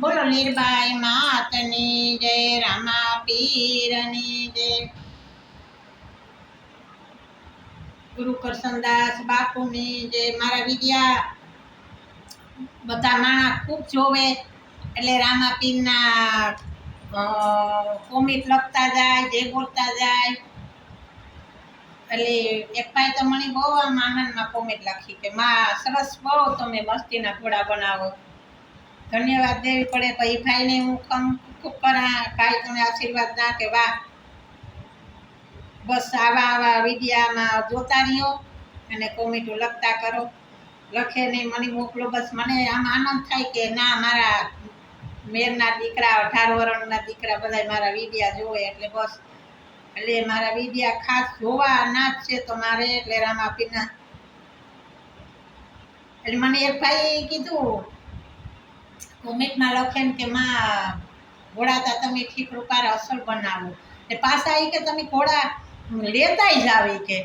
બોલો લીરબાઈ માતની જય, રામા પીરની જય, ગુરુ કરશનદાસ બાપુની જય। મારા વિડિયા બધા માણસ ખૂબ જોવે એટલે રામા પીરના કોમેન્ટ લખતા જાય, જય બોલતા જાય। એટલે એક ભાઈ તો મને બહુ આમ આનંદમાં કોમેન્ટ લખી કે માં સરસ, બહુ તમે મસ્તીના ઘોડા બનાવો, ધન્યવાદ દેવી પડે। પછી ભાઈને હું ખૂબ કરા, ભાઈ તમે આશીર્વાદ ના કે વાહ, બસ આવા આવા વિડીયામાં જોતા રહ્યો અને કોમેન્ટો લખતા કરો, લખે નહીં મને મોકલો, બસ મને આમ આનંદ થાય કે ના મારા મેરના દીકરા, 18 વર્ષના દીકરા બધા મારા વિડીયા જોવે, એટલે બસ એટલે મારા વિડીયા ખાસ જોવા ના જ છે તો મારે એટલે રામાપીરના। એટલે મને એક ભાઈ કીધું કોમેન્ટમાં લખે ને કે માં ઘોડા તમે ઠીક રૂપારે અસલ બનાવો, એટલે પાછા એ કે તમે ઘોડા લેતાય જાવ કે।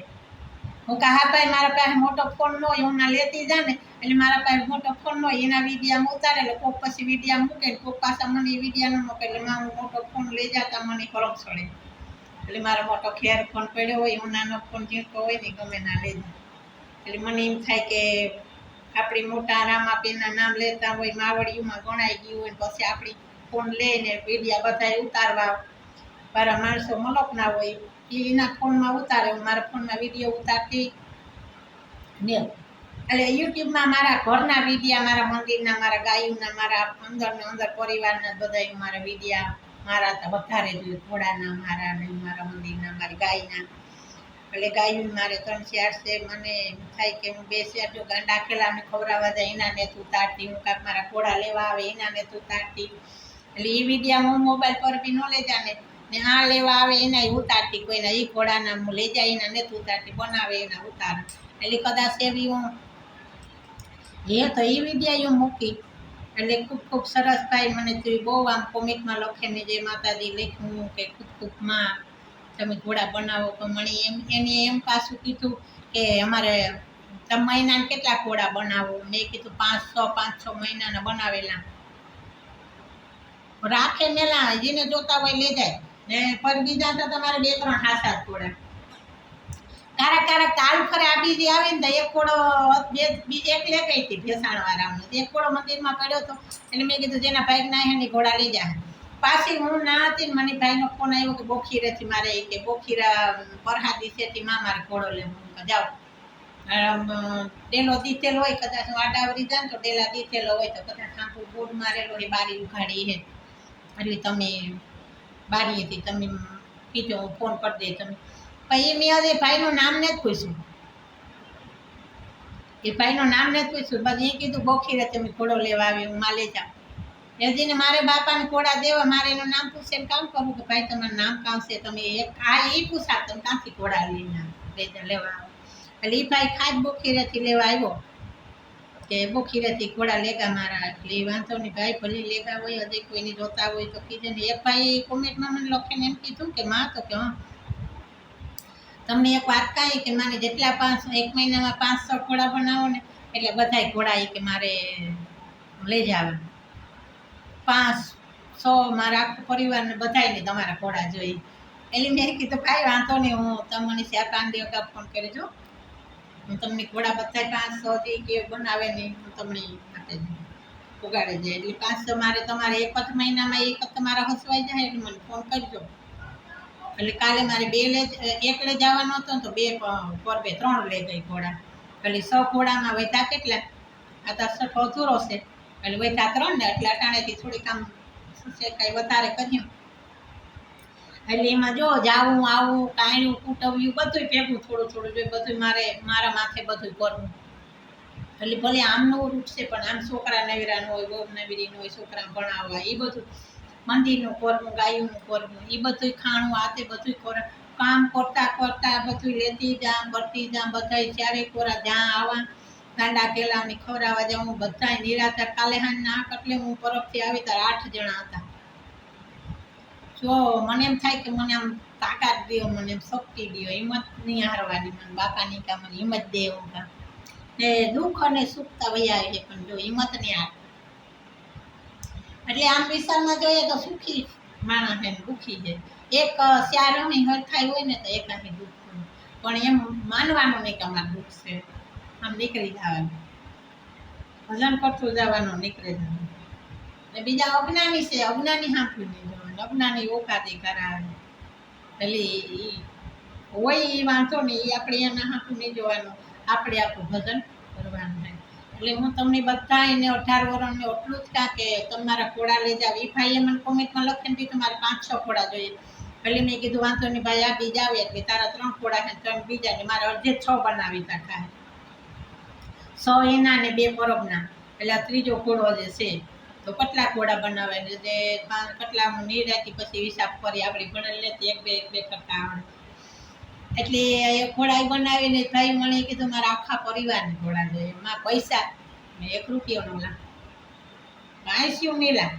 હું કહા હા ભાઈ મારા પાસે મોટો ફોન ન હોય, હું ના લેતી જા ને, એટલે મારા પાસે મોટો ફોન ન હોય, એના વિડીયા ઉતારે એટલે કોક પછી વિડીયા મૂકે ને કોક પાછા મને વિડીયા ન મૂકે, એટલે માં હું મોટો ફોન લઈ જતા મને ફરક ચડે, એટલે મારો મોટો ખેર ફોન પડ્યો હોય, હું નાનો ફોન ઝીણકો હોય ને ગમે ના લઈ જાય। એટલે મને એમ થાય કે આપણી મોટા રામાપીરના નામ લેતા હોય, માવડીઓમાં ગણાઈ ગયું હોય, પછી આપણી ફોન લઈને વિડીયા બધા ઉતારવા મારા માણસો મલક ના હોય, એના ફોનમાં ઉતારે, મારા ફોનમાં વિડીયો ઉતારતી ને। એટલે યુટ્યુબમાં મારા ઘરના વિડીયા, મારા મંદિરના, મારા ગાયોના, મારા અંદર પરિવારના બધા મારા વિડીયા મારા તો વધારે જોઈએ, ઘોડાના મારા ને મારા મંદિરના, મારી ગાયના। એટલે ગાયું મારે 3-4 છે, મને થાય કે હું 2 જો ગાંડા ખેલાને ખવડાવવા જાય એના ને તું તારતી, હું કાંક મારા ઘોડા લેવા આવે એના ને તું તારતી, એટલે એ વિડીયા હું મોબાઈલ પર બી ન લઈ જાને ને આ લેવા આવે એના ઉતારતી, કોઈના એ ઘોડાના હું લઈ જાય એના નથી ઉતારતી, બનાવે એના ઉતાર, એટલે કદાચ એવી હું તો એ વિડીયા હું મૂકી। એટલે ખૂબ ખૂબ સરસ ભાઈ મને જોઈ બહુ આમ કોમેન્ટમાં લખે ને જય માતાજી લખ્યું કે ખૂબ ખૂબ માં તમે ઘોડા બનાવો, તો મને એને એમ પાછું કીધું કે અમારે તમે મહિનાને કેટલા ઘોડા બનાવો, મેં કીધું 500 મહિનાના બનાવેલા રાખે મેલા, જેને જોતા હોય લઈ જાય ને, પર બીજા તો તમારે 2-3 હાસા ઘોડા કારક તાલ ફરે આ બીજી આવે ને તો એક ઘોડો એક લે ગઈ હતી ભેસાણ વાળાનો, એક ઘોડો મંદિરમાં પડ્યો હતો, એટલે મેં કીધું જેના ભાઈ ના એની ઘોડા લઈ જાય। પાછી હું ના હતી ને મને ભાઈનો ફોન આવ્યો કે બોખીરેથી મારે કે બોખીરા પરહાદી છે માં મારે ઘોડો લેવો, જાઓ ડેલો દીધેલો હોય, કદાચ હું આડાવરી જાઉં તો ડેલા દીધેલો હોય તો કદાચ આખું બોર્ડ મારેલો હોય, બારી ઉઘાડી છે, એટલે તમે બારીએથી તમે કીધો હું ફોન કરી દે તમે। પછી મેં હજી ભાઈનું નામ ને જ પૂછ્યું, એ ભાઈનું નામ ને જ પૂછ્યું, બસ એ કીધું બોખીરે તમે ઘોડો લેવા આવી, હું માલે જાઉં। હજી ને મારે બાપાને ઘોડા દેવા, મારે એનું નામ પૂછે કામ કરવું કે ભાઈ તમારું નામ કામ છે, તમે એક આ એ પૂછા તમે ક્યાંથી ઘોડા લઈને લેવા આવો, એટલે એ ભાઈ ખાસ બોખીરેથી લેવા આવ્યો કે બોખીરેથી ઘોડા લેગા મારા, એટલે વાંધો નહીં ભાઈ ભલે લેગા હોય, હજી કોઈને જોતા હોય તો કીધે ને। એક ભાઈ કોમેન્ટમાં મને લખીને એમ કીધું કે માં તો કે હા તમને એક વાત કહી કે મારે જેટલા 1 મહિનામાં 500 ઘોડા બનાવો ને એટલે બધાય ઘોડા કે મારે લઈ જવા 500 મારા આખું પરિવારને બધાયને તમારા ઘોડા જોઈએ, એટલે મેં કીધું ભાઈ વાંધો નહીં, હું તમને 4-5 દિવસ અગાઉ ફોન કરજો, હું તમને ઘોડા બધા 500 કે બનાવે ને હું તમને આપી દઉં ઉગાડી જાય, એટલે 500 મારે તમારે એક જ મહિનામાં એક જ તમારા હસવાઈ જાય, એટલે મને ફોન કરજો। એટલે કાલે મારે 1 લઈ જવાનો હતો તો 2 પર 2 3 લઈ ગઈ ઘોડા, એટલે 100 ઘોડામાં વધ્યા કેટલા, આ તો 60 અધૂરો છે, એટલે વધ્યા 3 ને, એટલે અટાણેથી થોડીક આમ છે કાંઈ વધારે કર્યું, એટલે એમાં જો જાવું આવું કાણ્યું કૂટવ્યું બધું ભેગું થોડું જોઈએ, બધું મારા માથે બધું કરવું, એટલે ભલે આમનું રૂટ છે પણ આમ છોકરા નવીરાનું હોય, બહુ નવીરીનું હોય, છોકરા ભણાવવા એ બધું મંદિરનું કરવું, ગાયોનું કરવું, એ બધું ખાણું આતે બધું કામ કરતા બધું લેતી જામ કરતી જામ, બધા ચારે કોરા જ્યાં આવા ગાંડા કેલાવની ખવડાવવા જાઉં, બધા નિરાધાર કાલે હાંજના એટલે હું પરબથી આવી ત્યારે 8 જણા હતા। જો મને એમ થાય કે મને આમ તાકાત દો, મને એમ શક્તિ દો, હિંમત નહીં હારવાની, મને બાપાની કા મને હિંમત દે એવું કા ને, દુઃખ અને સુખતા વહી આવે છે પણ જો હિંમત નહીં હાર, એટલે આમ વિસ્તારમાં જોઈએ તો સુખી માણસ એને દુઃખી છે. એક શ્યારમી હરખાઈ હોય ને તો એકાથી દુઃખ હોય, પણ એમ માનવાનું નહીં કે અમારે દુઃખ છે. આમ નીકળી જવાનું, ભજન કરતું જવાનું, નીકળી જવાનું. ને બીજા અજ્ઞાની છે, અજ્ઞાની હાંફી નહીં જવાનું, અજ્ઞાની ઓકાતી કરાવે. એટલે હોય એ વાંધો નહીં, એ આપણે એના હાંફી નહીં જોવાનું, આપણે આપણું ભજન કરવાનું થાય. એટલે હું તમને બધા એને 18 વર્ષને એટલું જ કહા કે તમારા ઘોડા લઈ જાવ. એ ભાઈએ મને કોમેન્ટમાં લખીને દીધું તમારે 5-6 ઘોડા જોઈએ. એટલે મેં કીધું વાંધો નહીં ભાઈ, આ બીજા આવે એટલે તારા 3 ઘોડા છે, 3 બીજા ને મારે અડધે 6 બનાવી નાખા. 100 એના ને 2 પરબના, એટલે આ ત્રીજો ઘોડો જે છે તો કેટલા ઘોડા બનાવે જે કેટલા નિરાતી પછી હિસાબ કરી આપણી ભણેલ લેતી 1-2 કરતા આવડે. એટલે એ ઘોડા બનાવીને ભાઈ મને કીધું મારા આખા પરિવારને ઘોડા જોઈએ. એમાં પૈસા મેં 1 રૂપિયો નો લા, કાંઈ નહીં લા.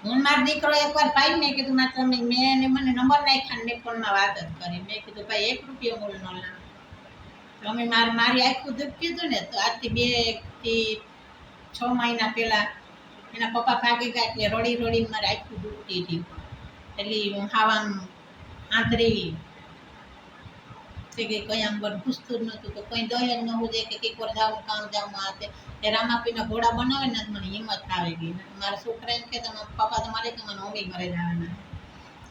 હું મારો દીકરો એકવાર ભાઈ મેં કીધું ના તમે મેં મને નંબર નાખ્યા, મેં ફોનમાં વાત જ કરી. મેં કીધું ભાઈ 1 રૂપિયો મૂળ નો લા. તમે મારી આખું દુઃખ કીધું ને તો આજથી 2 થી 6 મહિના પહેલાં એના પપ્પા ભાગી ગયા એટલે રડી રડીને મારે આખું દુખતી હતી. એટલે હું ખાવાનું આંતરી કે કંઈ આમ બધું પૂછતું જ નહોતું, તો કંઈ દય જ ન હોય કે કંઈક વાર જાઉં કામ જાઉં આ તે રામાપીના ઘોડા બનાવે ને મને હિંમત આવી ગઈ. મારા છોકરા એમ કે તમારા પપ્પા તમારે કે મને મમ્મી ઘરે જવાના.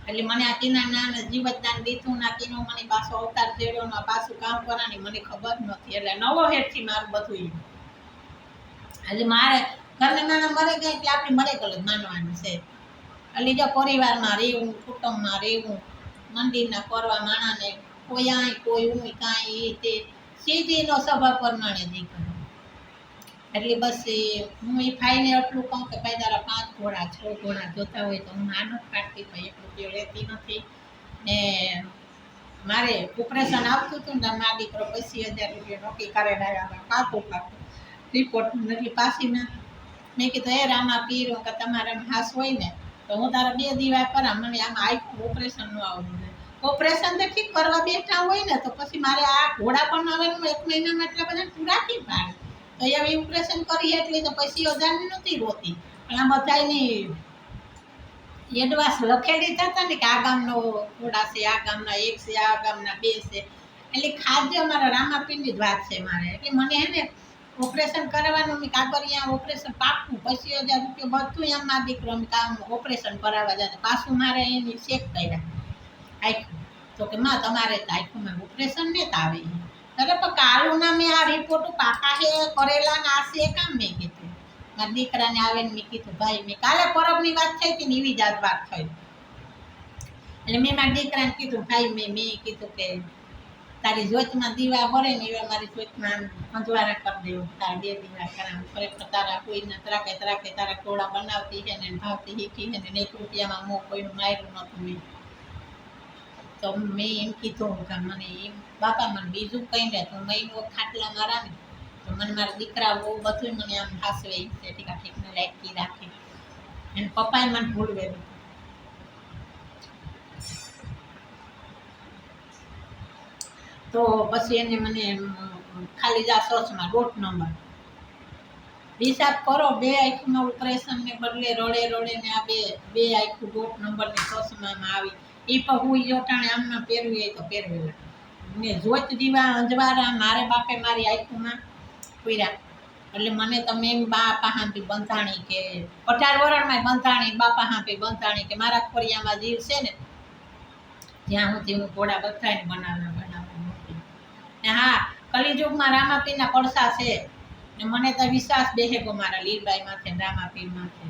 એટલે મને આ તીના નાના જીવતદાન દીધું ના તીનો મને પાછો અવતાર જેડ્યો ને પાછું કામ કરવાની મને ખબર નથી. એટલે નવો હેઠથી મારું બધું. એટલે મારે ઘરને નાના મરે ગયા એટલે આપણે મરે ગલ જ માનવાનું છે. એટલે જો પરિવારમાં રહેવું, કુટુંબમાં રહેવું, મંદિરના કરવા માણાને કોઈ આય કોઈ હું કાંઈ તે સીધીનો સ્વભાવ પ્રમાણે દીકરો. એટલે બસ હું એ ભાઈને એટલું કહું કે ભાઈ તારા 5 ઘોડા 6 ઘોડા જોતા હોય તો હું નાનો કાઢતી, ભાઈ 1 રૂપિયો લેતી નથી. ને મારે ઓપરેશન આવતું હતું ને મારા દીકરો 25,000 રૂપિયા નક્કી કરેલા આવ્યા, કાકું રિપોર્ટ એટલે પાછી મેં કીધું એ રામા પીરો કે તમારા હાસ હોય ને તો હું તારા 2 દિવસ કરા, મને આમાં આખું ઓપરેશન નું આવવું છે. ઓપરેશન તો ઠીક કરવા બેઠા હોય ને તો પછી મારે આ ઘોડા પણ આવવાનું 1 મહિનામાં એટલા બધા પૂરા થી પાડે. તો એવી ઓપરેશન કરી એટલે તો 25,000 નથી રોતી. પણ આ બધાની એડવાન્સ લખેલી હતા ને કે આ ગામનો ઘોડા છે, આ ગામના 1 છે, આ ગામના 2 છે. એટલે ખાદ્ય મારા રામાપીરની જ વાત છે મારે. એટલે મને હે ને ઓપરેશન કરવાનું મેં કાગળિયા ઓપરેશન પાકું 25,000 રૂપિયા બધું એમ મારા દીકરો કામ ઓપરેશન કરાવવા જાય. પાછું મારે એની ચેક કર્યા આખું તો કે માં તમારે તો આખુંમાં ઓપરેશન ને જ આવે. અરે પણ કાલુના મેં આ રિપોર્ટ પાકા છે કરેલા ને આ છે કામ મેં કીધું. મારા દીકરાને આવે ને મેં કીધું ભાઈ મેં કાલે પરબની વાત થઈ હતી ને એવી જ વાત થઈ. એટલે મેં મારા દીકરાને કીધું ભાઈ મેં કીધું કે તારી જોતમાં દીવા ભરે ને એવા મારી જોતમાં અંજવારા કરી દેવું, તારા 2 દીવા કરાવું. ખરેખર તારા કોઈના ત્રાકે તારા ઘોડા બનાવતી છે ને ભાવતી શીખી છે ને 1 રૂપિયામાં મોં કોઈનું માર્યું નહોતું મેં. તો મેં એમ કીધું કે મને એમ બાપા મને બીજું કંઈ ને તો મહિનો ખાટલા મારા ને તો મને મારા દીકરા બહુ બધું મને આમ હાસવે છે ઠીકા ઠીકને લાયકી રાખી. એને પપ્પાએ મને ભૂલવેલું. તો પછી એને મને ખાલી જા સોચમાં રોટ નંબર હિસાબ કરો 2 આંખમાં ઓપરેશન ને બદલે રડે ને આ બે આંખું રોટ નંબરની સોચમાં આવી. એ પણ હું જોટાણે આમના પહેરવી હોય તો પહેરવેલા ને જોત દીવા અંજવારા મારે બાપે મારી આંખોમાં પૂર્યા. એટલે મને તમે એમ બાપા હાંપી બંધાણી કે 18 વર્ષમાં બંધાણી બાપા હાંપી બંધાણી કે મારા ખોરિયામાં જીવ છે ને જ્યાં સુધી હું ઘોડા બધાને બનાવવા ને હા કલિયુગમાં રામાપીરના પડસા છે ને મને તો વિશ્વાસ બેસે ગયો મારા લીરબાઈ માથે રામાપીર માથે.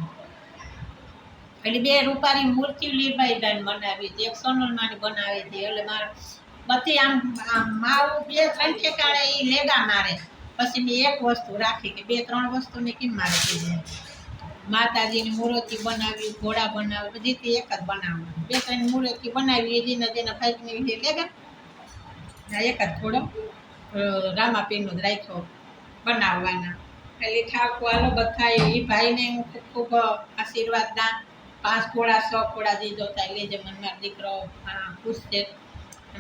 એટલે 2 રૂપાની મૂર્તિ લીરબાઈ બનાવી હતી, 1 સોનલમાંની બનાવી હતી. એટલે મારે બધી આમ મારું 2-3 ઠેકાણે એ લેગા મારે. પછી મેં 1 વસ્તુ રાખી કે 2-3 વસ્તુને કેમ મારે કીધી માતાજીની મૂર્તિ બનાવી, ઘોડા બનાવી, બધી એક જ બનાવવાનું. 2-3 મૂર્તિ બનાવી જેના ભાઈની લેગા 1 જ ઘોડો રામાપીરનો જ રાખ્યો બનાવવાના. એટલે ઠાકો હાલો બધા એ ભાઈને હું ખૂબ ખૂબ આશીર્વાદ દા. 5 ઘોડા 6 ઘોડા જે જોતા લેજે. મને મારો દીકરો પૂછશે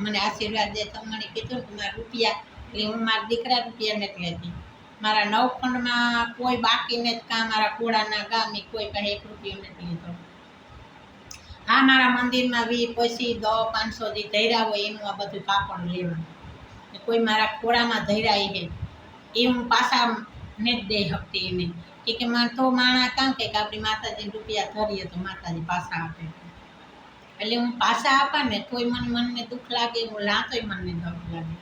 મને આશીર્વાદ દે. તમને કીધું કે મારા રૂપિયા એટલે હું મારા દીકરા રૂપિયા નથી લેતી. મારા નવખંડમાં કોઈ બાકીને જ કાં મારા ઘોડાના ગામની કોઈ કાંઈ 1 રૂપિયો નથી લીધો. હા, મારા મંદિરમાં પછી 10-500 જે ધૈર્યા હોય એનું આ બધું કાપડ લેવાનું. કોઈ મારા ખોળામાં ધૈર્યા છે એ હું પાછા ને જ દઈ શકતી એને કે મને તો માણા કામ કે આપણી માતાજી રૂપિયા ધરીએ તો માતાજી પાછા આપે. એટલે હું પાછા આપા ને તોય મનને દુઃખ લાગે, હું લાતોય મનને દુઃખ લાગે.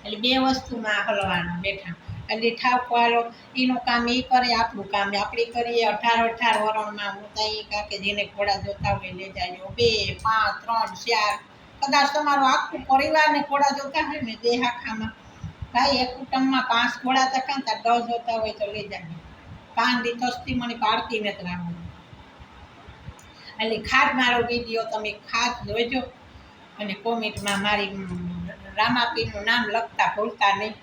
એટલે 2 વસ્તુમાં હલવાના બેઠા. એટલે ઠાવકો હાલો એનું કામ એ કરે, આપણું કામ આપણે કરીએ. 18 વરણમાં હું તો એ કાં કે જેને ઘોડા જોતા હોય લઈ જાય. 2, 5, 3, 4 કદાચ તમારું આખું પરિવારને ઘોડા જોતા હોય ને દેહ આખામાં ભાઈ એક કુટુંબમાં 5 ઘોડા તો કાં 10 જોતા હોય તો લઈ જાય. 5 દી તસ્તી મને પાડતી નથી રાખવું. એટલે ખાસ મારો વિડીયો તમે ખાસ જોજો અને કોમેન્ટમાં મારી રામાપીરનું નામ લખતા ભૂલતા નહીં.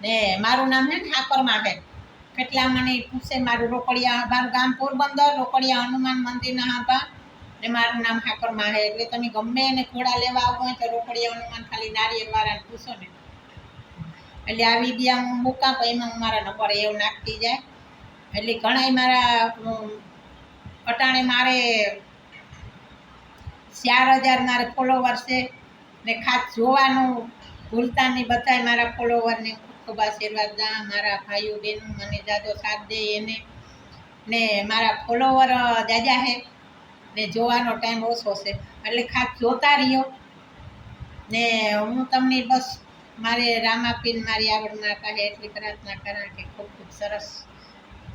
ને મારું નામ છે ને ઠાકરમાં છે. કેટલા મને પૂછે મારું રોકડિયા, મારું ગામ પોરબંદર, રોકડિયા હનુમાન મંદિરના હાંભા ને મારું નામ ઠાકરમાં છે. એટલે તમે ગમે એને ઘોડા લેવા આવો હોય તો રોકડિયા હનુમાન ખાલી નારિયેળવાળાને પૂછો ને. એટલે આ વિડીયા હું મૂકા પછી એમાં હું મારા નંબર એવું નાખતી જાય. એટલે ઘણાય મારા અટાણે મારે 4000 મારે ફોલોવર છે ને ખાસ જોવાનું ભૂલતા નહીં. બધાય મારા ફોલોવરને ખૂબ આશીર્વાદ દા. મારા ભાઈઓ બહેનો મને જાજો સાથ દે એને ને મારા ફોલોવર જાજા છે ને જોવાનો ટાઈમ ઓછો છે. એટલે ખાસ જોતા રહ્યો ને હું તમને બસ મારે રામાપીર મારી આવડમાં કહે એટલી પ્રાર્થના કરા કે ખૂબ ખૂબ સરસ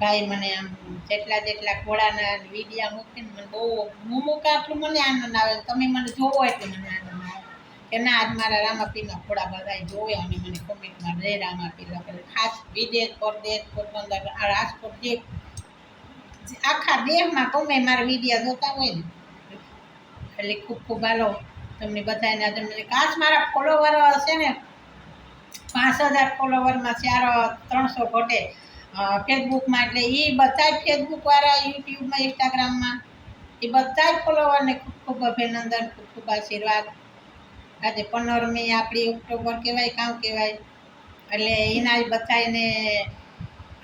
ભાઈ મને આમ જેટલા ઘોડાના વિડીયા મૂકીને મને બહુ હું મૂકા એટલું મને આનંદ આવે. તમે મને જોવો એટલે મને આનંદ આવે કે ના આજ મારા રામાપીરના ઘોડા બધાય જોવે અને મને કોમેન્ટમાં જય રામાપીર લખે. ખાસ વિદેશ પરદેશ પોરબંદર આ રાજકોટ જે આખા દેશમાં ગમે મારા વિડીયા જોતા હોય ને એટલે ખૂબ ખૂબ હાલો તમને બધાને તમને ખાસ મારા ફોલોવર છે ને 5000 ફોલોવરમાં 300 ઘટે ફેસબુકમાં. એટલે એ બધા ફેસબુકવાળા યુટ્યુબમાં ઇન્સ્ટાગ્રામમાં એ બધા ફોલોવરને ખૂબ ખૂબ અભિનંદન, ખૂબ ખૂબ આશીર્વાદ. આજે 15મી આપણી ઓક્ટોબર કહેવાય કામ કહેવાય એટલે એના બધાને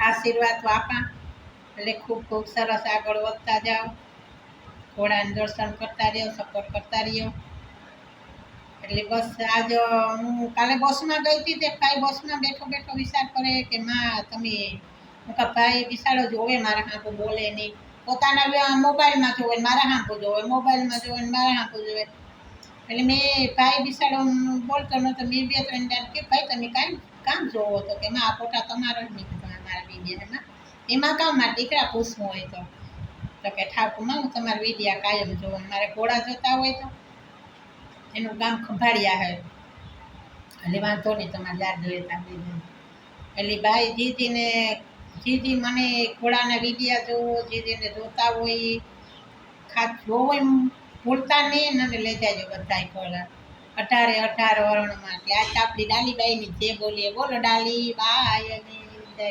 આશીર્વાદ આપા. એટલે ખૂબ ખૂબ સરસ આગળ વધતા જાઓ. ઘોડાને દર્શન કરતા રહ્યો, સપોર્ટ કરતા રહ્યો. એટલે બસ આજ હું કાલે બસમાં ગઈ હતી તે ભાઈ બસમાં બેઠો વિચાર કરે કે માં તમે હું કા ભાઈ વિશાળો જોવે મારા હાંપુ બોલે નહીં. પોતાના મોબાઈલમાં જોવે મારા હાંપુ જોવે, મોબાઈલમાં જોવે મારા હાંપુ જોવે. એટલે મેં ભાઈ વિશાળો બોલતો નહોતો. મેં 2-3 દાડ કે ભાઈ તમે કાંઈ કામ જોવો તો કે માં આ ફોટા તમારા જ નીકળતા મારા વિડીયામાં એમાં કામ મારા દીકરા પૂછવું હોય તો કે ઠાકુરમાં હું તમારા વિડીયા કાયમ જોઉં. મારે ઘોડા જોતા હોય તો એનું ગામ ખંભાળિયા હોય એટલે વાંધો નહીં તમારે યાદ લેતા હોય. એટલે ભાઈ જીજી મને ઘોડાના વિડીયા જોવો, જીજીને જોતા હોય ખાસ જોવો એમ ભૂલતા નહીં અને લઈ જાજો બધાય ઘોડા 18 વરણમાં. એટલે આજ આપણી ડાલીબાઈની જે બોલીએ બોલો ડાલી બાઈ અને જય.